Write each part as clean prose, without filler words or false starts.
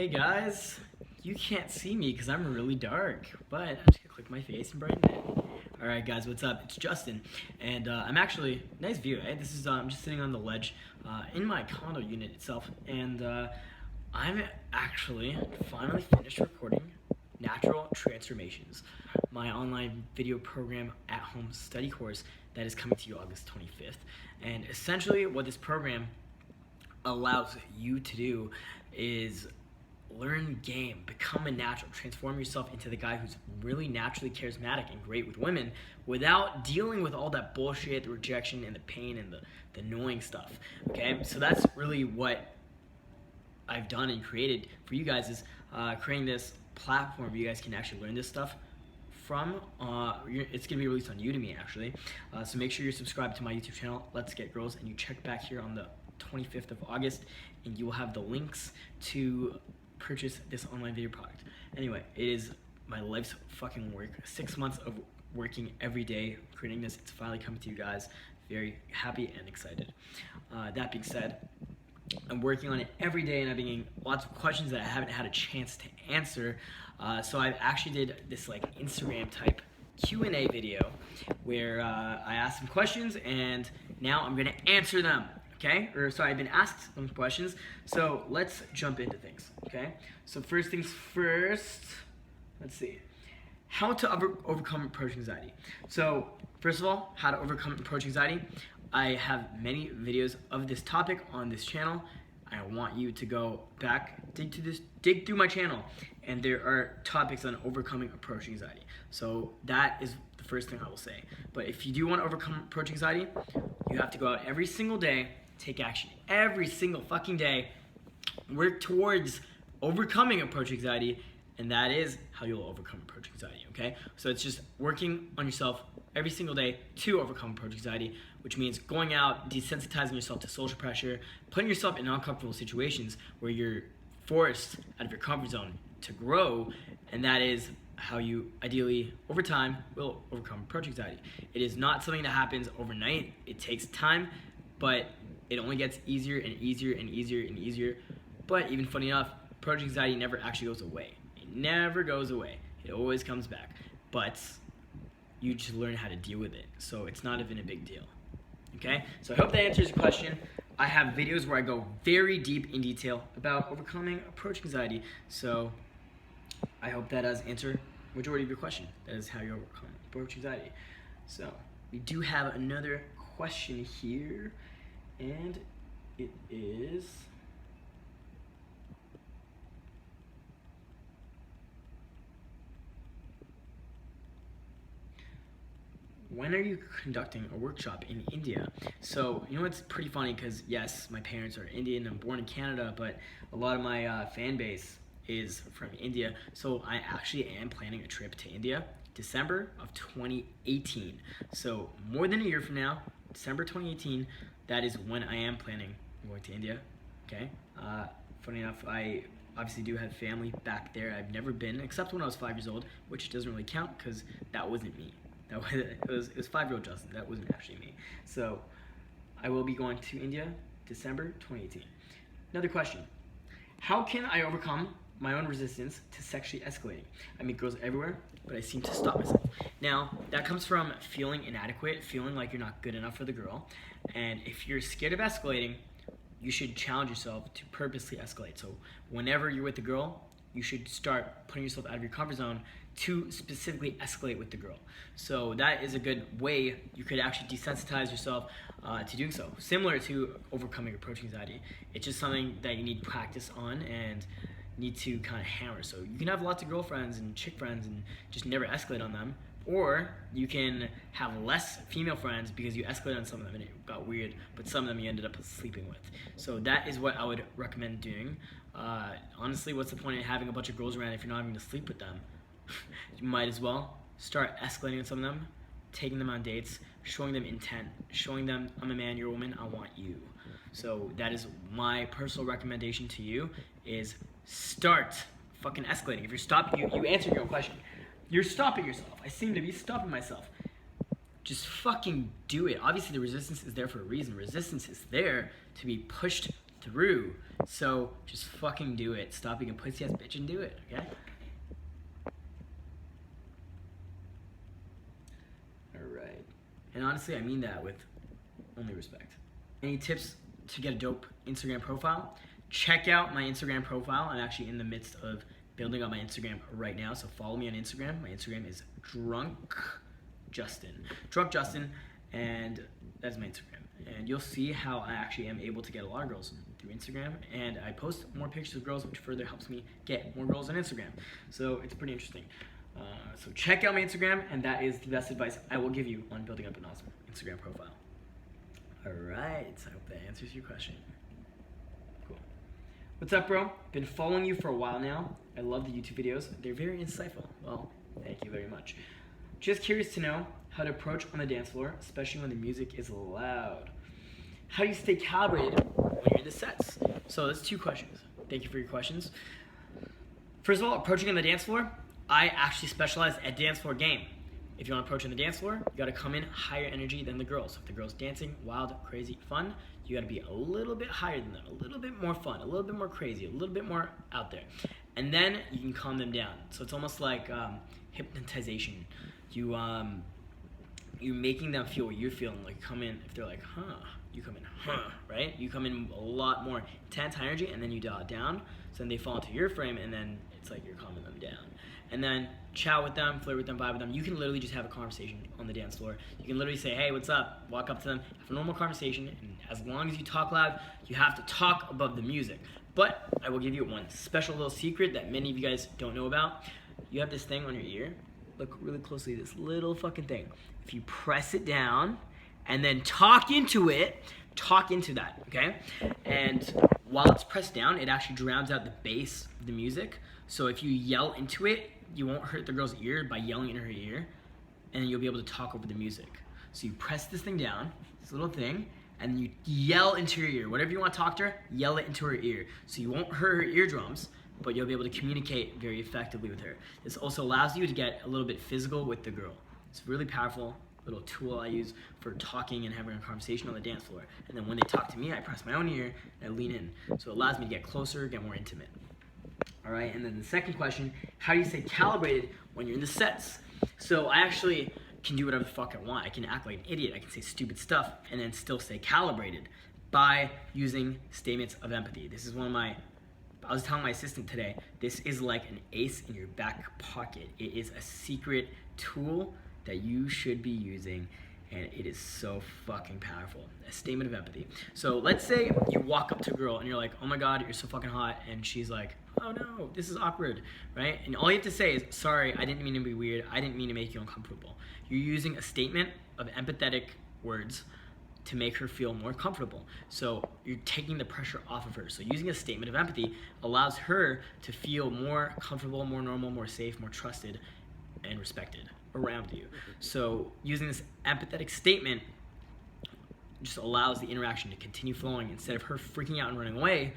Hey guys, you can't see me because I'm really dark, but I'm just gonna click my face and brighten it. Alright guys, what's up? It's Justin, and I'm actually, nice view, eh? This is, I'm just sitting on the ledge in my condo unit itself, and I'm actually finally finished recording Natural Transformations, my online video program at home study course that is coming to you August 25th. And essentially what this program allows you to do is learn game, become a natural, transform yourself into the guy who's really naturally charismatic and great with women without dealing with all that bullshit, the rejection and the pain and the annoying stuff. Okay, so that's really what I've done and created for you guys, is creating this platform where you guys can actually learn this stuff from. It's gonna be released on Udemy actually, so make sure you're subscribed to my YouTube channel, Let's Get Girls, and you check back here on the 25th of August and you will have the links to purchase this online video product. Anyway, it is my life's fucking work. 6 months of working every day creating this. It's finally coming to you guys. Very happy and excited. That being said, I'm working on it every day and I'm getting lots of questions that I haven't had a chance to answer. So I actually did this like Instagram type Q&A video where I asked some questions and now I'm gonna answer them. Okay, I've been asked some questions, so let's jump into things, okay? So first things first, let's see. How to overcome approach anxiety. So first of all, how to overcome approach anxiety. I have many videos of this topic on this channel. I want you to go back, dig through my channel, and there are topics on overcoming approach anxiety. So that is the first thing I will say. But if you do want to overcome approach anxiety, you have to go out every single day, take action every single fucking day, work towards overcoming approach anxiety, and that is how you'll overcome approach anxiety, okay? So it's just working on yourself every single day to overcome approach anxiety, which means going out, desensitizing yourself to social pressure, putting yourself in uncomfortable situations where you're forced out of your comfort zone to grow, and that is how you ideally, over time, will overcome approach anxiety. It is not something that happens overnight. It takes time, but it only gets easier and easier and easier and easier. But even funny enough, approach anxiety never actually goes away. It never goes away. It always comes back. But you just learn how to deal with it. So it's not even a big deal. Okay? So I hope that answers your question. I have videos where I go very deep in detail about overcoming approach anxiety. So I hope that does answer majority of your question. That is how you overcome approach anxiety. So we do have another question here. And it is, when are you conducting a workshop in India? So, you know, it's pretty funny because yes, my parents are Indian, I'm born in Canada, but a lot of my fan base is from India. So I actually am planning a trip to India, December of 2018. So more than a year from now, December 2018, that is when I am planning on going to India, okay? Funny enough, I obviously do have family back there. I've never been, except when I was 5 years old, which doesn't really count because that wasn't me. It was 5-year-old Justin, that wasn't actually me. So I will be going to India, December 2018. Another question, how can I overcome my own resistance to sexually escalating? I meet girls everywhere, but I seem to stop myself. Now, that comes from feeling inadequate, feeling like you're not good enough for the girl. And if you're scared of escalating, you should challenge yourself to purposely escalate. So whenever you're with a girl, you should start putting yourself out of your comfort zone to specifically escalate with the girl. So that is a good way you could actually desensitize yourself to doing so. Similar to overcoming approach anxiety. It's just something that you need practice on and need to kind of hammer. So you can have lots of girlfriends and chick friends and just never escalate on them, or you can have less female friends because you escalated on some of them and it got weird, but some of them you ended up sleeping with. So that is what I would recommend doing. Honestly, what's the point of having a bunch of girls around if you're not even going to sleep with them? You might as well start escalating on some of them, taking them on dates, showing them intent, showing them, I'm a man, you're a woman, I want you. So that is my personal recommendation to you, is start fucking escalating. If you're stopping, you answered your own question. You're stopping yourself. I seem to be stopping myself. Just fucking do it. Obviously the resistance is there for a reason. Resistance is there to be pushed through. So just fucking do it. Stop being a pussy ass bitch and do it, okay? Alright. And honestly, I mean that with only respect. Any tips to get a dope Instagram profile? Check out my Instagram profile. I'm actually in the midst of building up my Instagram right now, so follow me on Instagram. My Instagram is Drunk Justin, and that's my Instagram. And you'll see how I actually am able to get a lot of girls through Instagram, and I post more pictures of girls, which further helps me get more girls on Instagram. So it's pretty interesting. So check out my Instagram, and that is the best advice I will give you on building up an awesome Instagram profile. All right, so I hope that answers your question. Cool. What's up, bro? Been following you for a while now. I love the YouTube videos. They're very insightful. Well, thank you very much. Just curious to know how to approach on the dance floor, especially when the music is loud. How do you stay calibrated when you're in the sets? So that's 2 questions. Thank you for your questions. First of all, approaching on the dance floor, I actually specialize at dance floor game. If you want to approach on the dance floor, you gotta come in higher energy than the girls. If the girls dancing, wild, crazy, fun, you gotta be a little bit higher than them, a little bit more fun, a little bit more crazy, a little bit more out there. And then you can calm them down. So it's almost like hypnotization. You're making them feel what you're feeling. Like come in, if they're like, huh, you come in, huh, right? You come in a lot more intense, high energy, and then you dial it down. So then they fall into your frame, and then it's like you're calming them down. And then chat with them, flirt with them, vibe with them. You can literally just have a conversation on the dance floor. You can literally say, hey, what's up? Walk up to them, have a normal conversation, and as long as you talk loud, you have to talk above the music. But I will give you one special little secret that many of you guys don't know about. You have this thing on your ear. Look really closely, this little fucking thing. If you press it down and then talk into that, okay? And while it's pressed down, it actually drowns out the bass of the music. So if you yell into it, you won't hurt the girl's ear by yelling in her ear, and you'll be able to talk over the music. So you press this thing down, this little thing, and you yell into her ear. Whatever you want to talk to her, yell it into her ear. So you won't hurt her eardrums, but you'll be able to communicate very effectively with her. This also allows you to get a little bit physical with the girl. It's a really powerful little tool I use for talking and having a conversation on the dance floor. And then when they talk to me, I press my own ear and I lean in. So it allows me to get closer, get more intimate. All right, and then the second question, how do you stay calibrated when you're in the sets? So I actually can do whatever the fuck I want. I can act like an idiot. I can say stupid stuff and then still stay calibrated by using statements of empathy. This is one of my, I was telling my assistant today, this is like an ace in your back pocket. It is a secret tool that you should be using, and it is so fucking powerful. A statement of empathy. So let's say you walk up to a girl and you're like, oh my God, you're so fucking hot. And she's like, oh no, this is awkward, right? And all you have to say is, sorry, I didn't mean to be weird. I didn't mean to make you uncomfortable. You're using a statement of empathetic words to make her feel more comfortable. So you're taking the pressure off of her. So using a statement of empathy allows her to feel more comfortable, more normal, more safe, more trusted, and respected around you. So using this empathetic statement just allows the interaction to continue flowing. Instead of her freaking out and running away,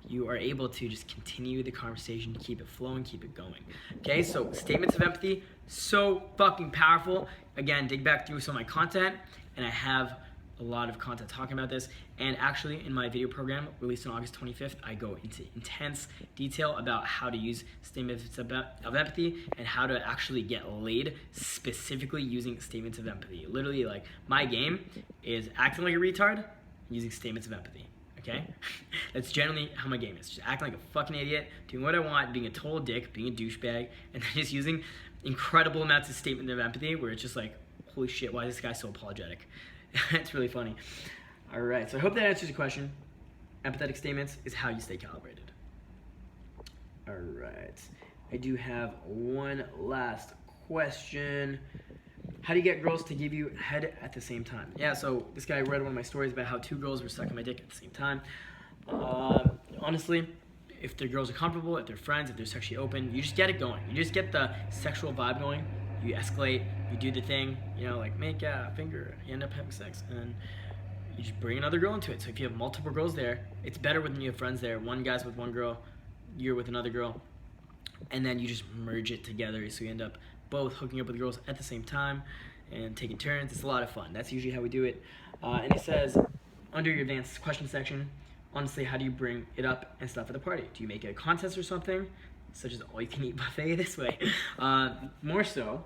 you are able to just continue the conversation, keep it flowing, keep it going. Okay, so statements of empathy, so fucking powerful. Again, dig back through some of my content, and I have a lot of content talking about this. And actually, in my video program released on August 25th, I go into intense detail about how to use statements of empathy and how to actually get laid specifically using statements of empathy. Literally, like, my game is acting like a retard using statements of empathy. Okay? That's generally how my game is. Just acting like a fucking idiot, doing what I want, being a total dick, being a douchebag, and then just using incredible amounts of statement of empathy where it's just like, holy shit, why is this guy so apologetic? It's really funny. All right, so I hope that answers your question. Empathetic statements is how you stay calibrated. All right, I do have one last question. How do you get girls to give you head at the same time? Yeah, so this guy read one of my stories about how 2 girls were sucking my dick at the same time. Honestly, if the girls are comfortable, if they're friends, if they're sexually open, you just get it going. You just get the sexual vibe going. You escalate, you do the thing, you know, like make a finger, you end up having sex, and then you just bring another girl into it. So if you have multiple girls there, it's better when you have friends there. One guy's with one girl, you're with another girl, and then you just merge it together. So you end up both hooking up with girls at the same time and taking turns. It's a lot of fun. That's usually how we do it. And it says, under your advanced question section, honestly, how do you bring it up and stuff at the party? Do you make it a contest or something, such as all-you-can-eat buffet this way? More so,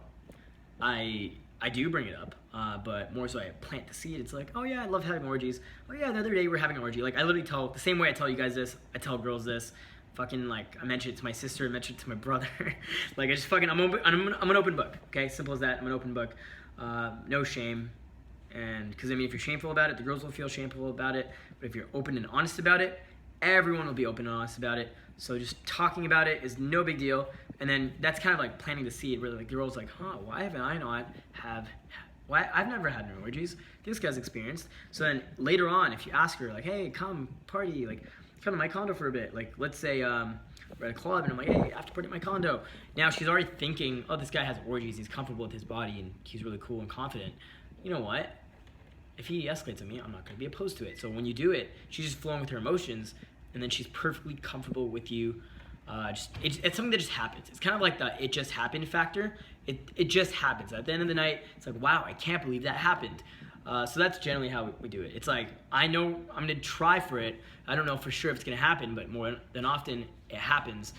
I do bring it up, but more so I plant the seed. It's like, oh yeah, I love having orgies. Oh yeah, the other day we're having an orgy. Like, I literally tell, the same way I tell you guys this, I tell girls this. Fucking, like, I mentioned it to my sister, I mentioned it to my brother. Like, I just fucking, I'm an open book, okay? Simple as that, I'm an open book. No shame. And, because, I mean, if you're shameful about it, the girls will feel shameful about it. But if you're open and honest about it, everyone will be open and honest about it. So just talking about it is no big deal. And then that's kind of like planting the seed where like the girl's like, huh, why haven't I not why I've never had no orgies. This guy's experienced. So then later on, if you ask her like, hey, come party, like come to my condo for a bit. Like let's say we're at a club and I'm like, hey, after party at my condo. Now she's already thinking, oh, this guy has orgies, he's comfortable with his body and he's really cool and confident. You know what? If he escalates on me, I'm not going to be opposed to it. So when you do it, she's just flowing with her emotions, and then she's perfectly comfortable with you. It's something that just happens. It's kind of like the it just happened factor. It just happens. At the end of the night, it's like, wow, I can't believe that happened. So that's generally how we do it. It's like, I know I'm going to try for it. I don't know for sure if it's going to happen, but more than often, it happens.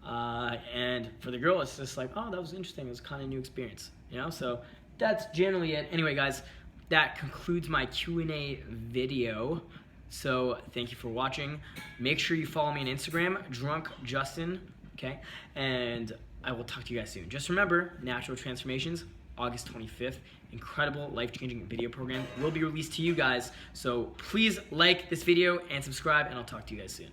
And for the girl, it's just like, oh, that was interesting. It was kind of a new experience. You know, so that's generally it. Anyway, guys, that concludes my Q&A video. So thank you for watching. Make sure you follow me on Instagram, Drunk Justin, okay? And I will talk to you guys soon. Just remember, Natural Transformations, August 25th, incredible life-changing video program will be released to you guys. So please like this video and subscribe, and I'll talk to you guys soon.